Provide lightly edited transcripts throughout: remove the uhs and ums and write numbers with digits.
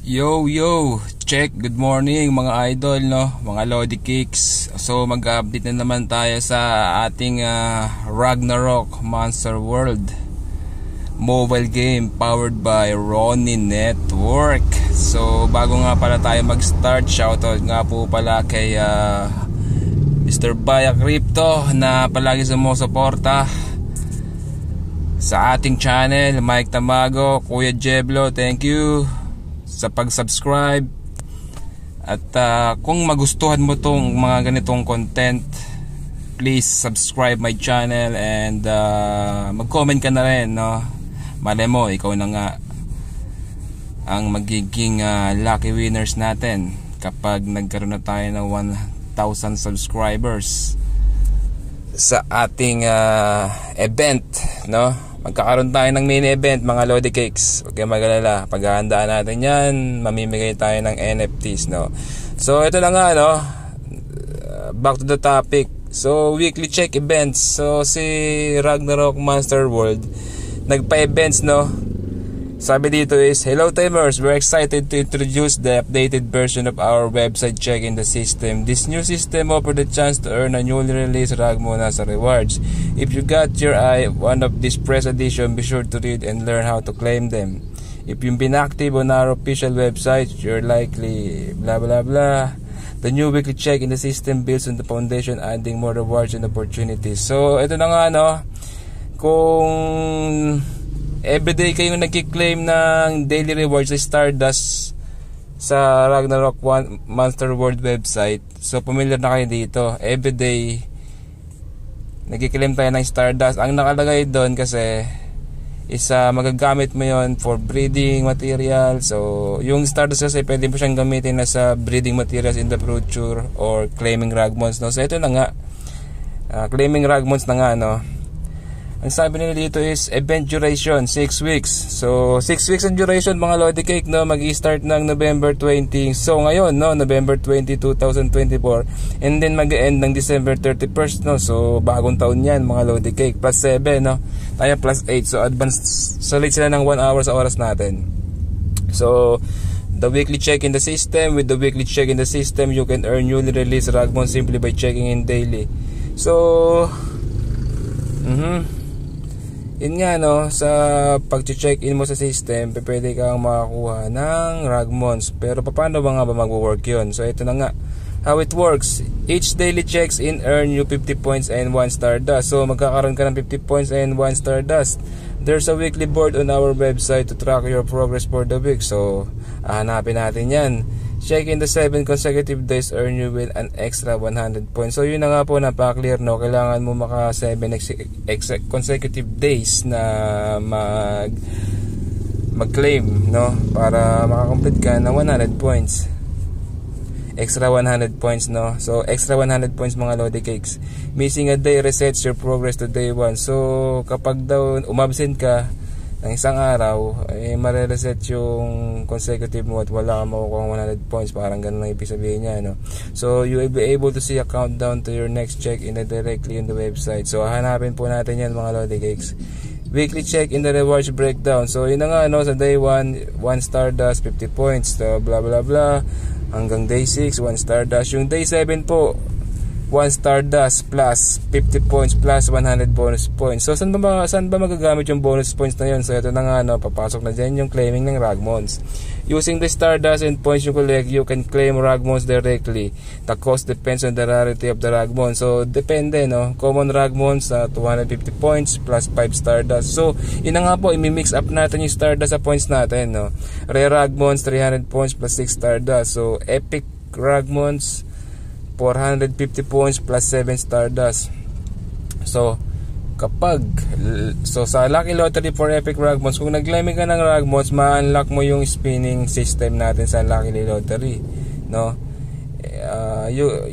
Yo, check, good morning mga idol, no, mga Lodi Kicks. So mag-update na naman tayo sa ating Ragnarok Monster World mobile game powered by Ronin Network. So bago nga pala tayo mag-start, shoutout nga po pala kay Mr. Baya Crypto na palagi sumusuporta sa ating channel, Mike Tamago, Kuya Jeblo, thank you sa pag-subscribe. At kung magustuhan mo tong mga ganitong content, please subscribe my channel and mag-comment ka na rin, no? Malay mo, ikaw na nga ang magiging lucky winners natin kapag nagkaroon na tayo ng 1,000 subscribers sa ating event, no? Magkakaroon tayo ng mini event mga Lodi Cakes. Huwag kayong mag-alala, paghahandaan natin yan, mamimigay tayo ng NFTs, no? So ito na nga, no? Back to the topic. So weekly check events. So si Ragnarok Monster World nagpa-events, no? Sabi dito is, hello timers, we're excited to introduce the updated version of our website Check in the System. This new system offers the chance to earn a newly released Ragmon as a rewards. If you got your eye one of this press edition, be sure to read and learn how to claim them. If you've been active on our official website, you're likely blah blah blah. The new weekly Check in the System builds on the foundation, adding more rewards and opportunities. So ito na nga, no? Kung everyday kayong nagki-claim ng daily rewards sa Stardust sa Ragnarok Monster World website, so familiar na kayo dito. Everyday nagki-claim tayo ng Stardust. Ang nakalagay doon kasi isa magagamit mo yon for breeding material. So yung Stardust kasi pwede mo siyang gamitin na sa breeding materials in the future or claiming Ragmons, no? So ito na nga, claiming Ragmons na nga, no? Ang sabi nila dito is event duration 6 weeks. So 6 weeks ang duration mga Lodi Cake, no? Mag-i-start ng November 20. So ngayon, no, November 20, 2024, and then mag-end ng December 31st, no? So bagong taon yan mga Lodi Cake. Plus 7, no? Tayo plus 8. So advance, so late sila ng 1 hour sa oras natin. So the weekly check in the system. With the weekly check in the system, you can earn newly released Ragmon simply by checking in daily. So yun nga, no, sa pag-check in mo sa system, pwede kang makakuha ng Ragmons. Pero paano ba nga ba mag-work yun? So ito na nga how it works. Each daily checks in earn you 50 points and 1 Stardust. So magkakaroon ka ng 50 points and 1 Stardust. There's a weekly board on our website to track your progress for the week. So hanapin natin yan. Check in the 7 consecutive days earn you with an extra 100 points. So yun na nga po, napaka-clear, no? Kailangan mo maka 7 consecutive days na mag-claim, no? Para makakomplete ka ng 100 points. Extra 100 points, no? So extra 100 points mga Lodi Cakes. Missing a day resets your progress to day 1. So kapag daw umabsent ka ng isang araw, mare-reset yung consecutive mo at wala kang makukuha 100 points. Parang ganun ang ibig sabihin niya, no? So you will be able to see a countdown to your next check in directly on the website. So hanapin po natin yan mga Lodi Cakes. Weekly check in the rewards breakdown. So yun na nga, no? Sa day 1, 1 Stardust, 50 points, so blah blah blah, hanggang day 6, 1 Stardust. Yung day 7 po, 1 Stardust plus 50 points plus 100 bonus points. So saan ba magagamit yung bonus points na yun? So ito na nga, no, papasok na dyan yung claiming ng Ragmons. Using the Stardust and points you collect, you can claim Ragmons directly. The cost depends on the rarity of the Ragmons. So depende, no? Common Ragmons 250 points plus 5 Stardust. So yun na nga po, i-mix up natin yung Stardust sa points natin, no? Rare Ragmons 300 points plus 6 Stardust. So epic Ragmons 450 points plus 7 Stardust. So sa Lucky Lottery for Epic Ragmons, kung nag-claiming ka ng Ragmons, ma-unlock mo yung spinning system natin sa Lucky Lottery, no?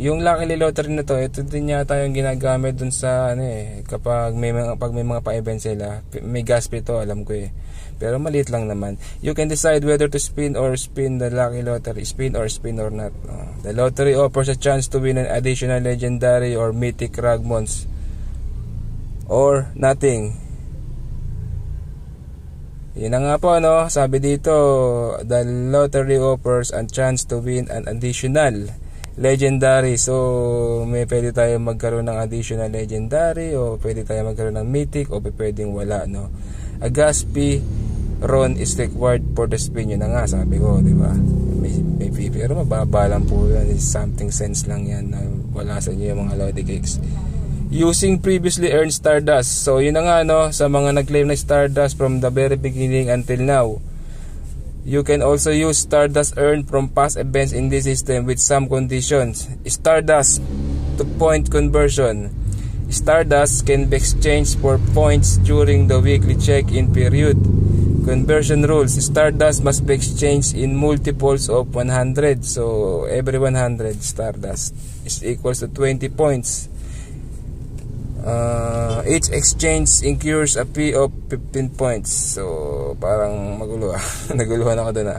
Yung Lucky Lottery na to, ito din yata yung ginagamit dun sa kapag may mga pa-event sila. May gas fee to, alam ko pero maliit lang naman. You can decide whether to spin the Lucky Lottery, spin or not, no? The lottery offers a chance to win an additional legendary or mythic Ragmons or nothing. Yun na nga po, no? Sabi dito, the lottery offers a chance to win an additional legendary. So may pwede tayo magkaroon ng additional legendary, o pwede tayo magkaroon ng mythic, o pwedeng wala, no? A gas fee run is required for the spin. Yun na nga, sabi ko, di ba? May fee, pero mababa lang po yan. Something sense lang yan, na wala sa inyo yung mga Lodi Cakes. Using previously earned Stardust. So yun na nga, no, sa mga nag-claim na Stardust from the very beginning until now, you can also use Stardust earned from past events in this system with some conditions. Stardust to point conversion. Stardust can be exchanged for points during the weekly check-in period. Conversion rules. Stardust must be exchanged in multiples of 100. So every 100 Stardust is equals to 20 points. Each exchange incurs a fee of 15 points. So parang magulo naguluhan ako doon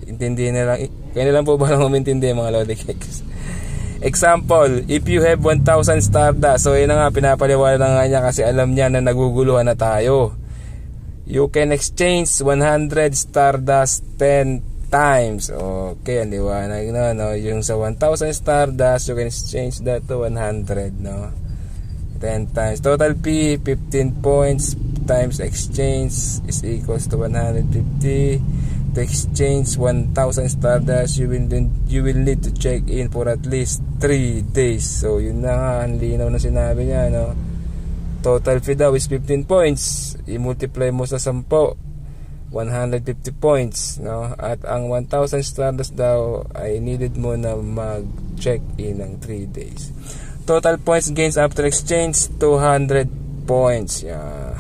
Intindihin na lang. Kaya na lang po ba lang umintindi mga Lodi Cakes. Example, if you have 1,000 Stardust. So yun na nga, pinapaliwala na nga niya kasi alam niya na naguguluhan na tayo. You can exchange 100 Stardust 10 times. Okay, ang liwanag na, no? Yung sa 1,000 Stardust, you can exchange that to 100, no? 10 times. Total fee 15 points times exchange is equals to 150. To exchange 1,000 Stardust, you will need to check in for at least 3 days. So yun na nga, ang linaw na sinabi niya, no? Total fee daw is 15 points. I-multiply mo sa 10, 150 points, no? At ang 1,000 Stardust daw ay needed mo na mag-check in ng 3 days. Total points gains after exchange 200 points.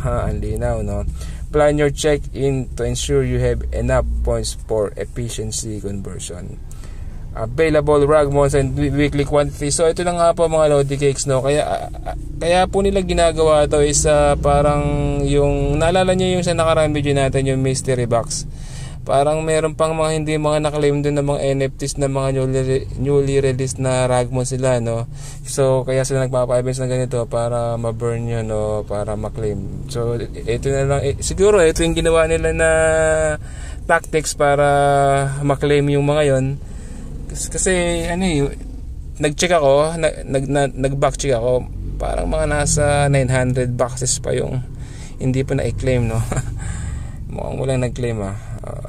Ang linaw, no? Plan your check-in to ensure you have enough points for efficiency conversion. Available Ragmons and weekly quantity. So ito na nga po mga Lodi Cakes, no? Kaya po nila ginagawa to is parang yung naalala niyo yung sa nakarang video natin, yung mystery box. Parang meron pang mga hindi mga naklaim din ng mga NFTs na mga newly released na Ragmons sila, no? So kaya sila nagpapa-events na ganito para ma-burn yun, no? Para ma-claim. So ito na lang, siguro ito yung ginawa nila na tactics para ma-claim yung mga yon. Kasi ano nag-check ako, nag-back check ako, parang mga nasa 900 boxes pa yung hindi pa na-claim, no? Mukhang walang nag-claim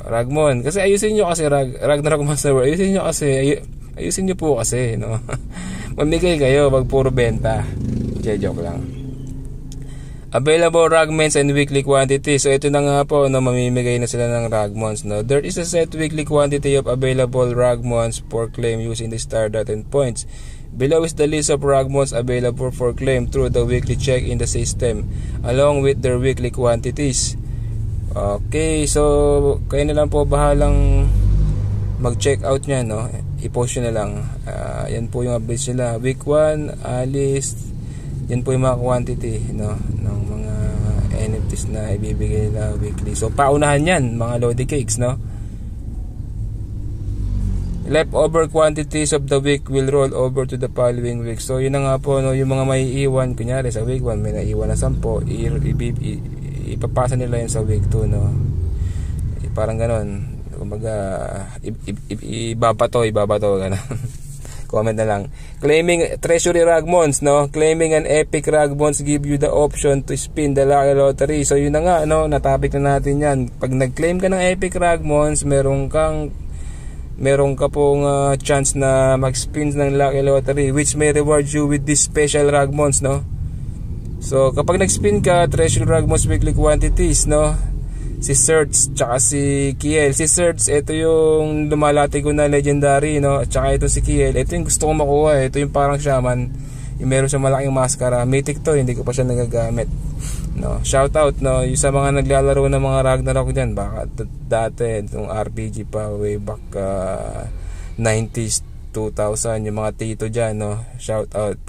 Ragmon, kasi ayusin nyo kasi Ragnarok Master, ayusin nyo kasi, ayusin nyo po kasi, no? Mamigay kayo, wag puro benta. Joke lang. Available Ragmons and weekly quantity. So ito na nga po, no, mamimigay na sila ng Ragmons, no? There is a set weekly quantity of available Ragmons for claim using the Stardust and points. Below is the list of Ragmons available for claim through the weekly check in the system, along with their weekly quantities. Okay, so kayo na lang po bahalang mag-check out nya, no? I-post nyo na lang. Yan po yung updates nila. Week 1, list. Yan po yung mga quantity, no? Ng mga NFTs na ibibigay nila weekly. So paunahan yan mga Lodi Cakes, no? Leftover quantities of the week will roll over to the following week. So yun na nga po, no? Yung mga may iwan, kunyari sa week 1 may naiwan na 10, ipapasa nila yun sa week 2, no? Parang ganon, kumbaga ibabato ganon. Comment na lang. Claiming treasury Ragmons, no? Claiming an epic Ragmons give you the option to spin the lucky lottery. So yun na nga, no? Natapik na natin yan. Pag nag-claim ka ng epic Ragmons, meron ka pong chance na mag-spin ng lucky lottery, which may reward you with this special Ragmons, no? So kapag nag-spin ka, treasury Ragmons weekly quantities, no? Si Search tsaka si Kiel. Si Search, ito yung lumalati ko na legendary, no? At saka ito si Kiel, ito yung gusto kong makuha. Ito yung parang shaman, yung meron siyang malaking maskara. Mythic to, hindi ko pa siya nagagamit, no? Shout out, no? Yung sa mga naglalaro ng mga Ragnarok dyan, baka dati itong RPG pa way back 90s, 2000, yung mga tito dyan, no? Shout out,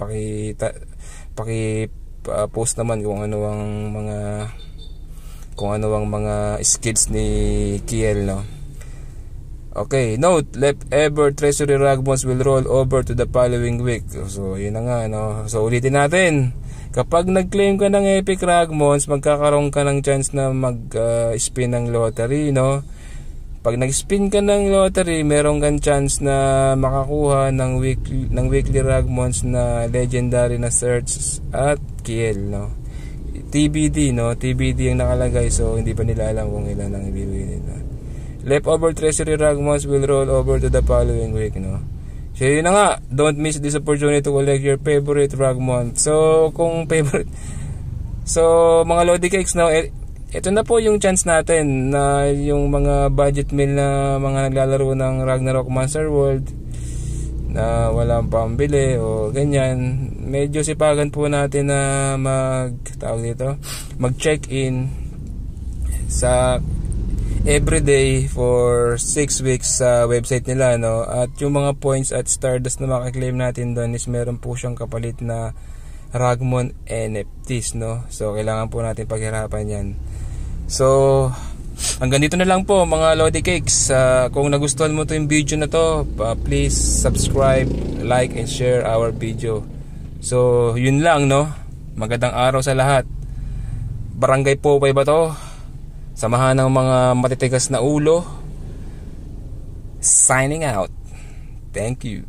post naman kung ano ang mga skills ni Kiel, no? Okay, note, leftover treasury Ragmons will roll over to the following week. So yun na nga, no? So ulitin natin, Kapag nag-claim ka ng Epic Ragmons, magkakaroon ka ng chance na mag-spin ng lottery, no? Pag nag-spin ka ng lottery, meron kang chance na makakuha ng weekly Ragmons na legendary na search at kill, no? TBD, no? TBD ang nakalagay, so hindi pa nila alam kung ilan ang ibibigay nila. Leftover treasury Ragmons will roll over to the following week, no? So yun na nga, don't miss this opportunity to collect your favorite Ragmon. So kung favorite, so mga Lodi Cakes, no, ito na po yung chance natin na yung mga budget meal na mga naglalaro ng Ragnarok Monster World na walang pambili o ganyan, medyo sipagan po natin na mag-check-in sa everyday for 6 weeks sa website nila, no? At yung mga points at Stardust na makaklaim natin doon is meron po siyang kapalit na Ragmon NFTs, no? So kailangan po natin paghirapan yan. So hanggang dito na lang po mga Lodi Cakes. Kung nagustuhan mo to yung video na to, please subscribe, like and share our video. So yun lang, no? Magandang araw sa lahat. Barangay Popeye ba to? Samahan ng mga matitigas na ulo. Signing out. Thank you.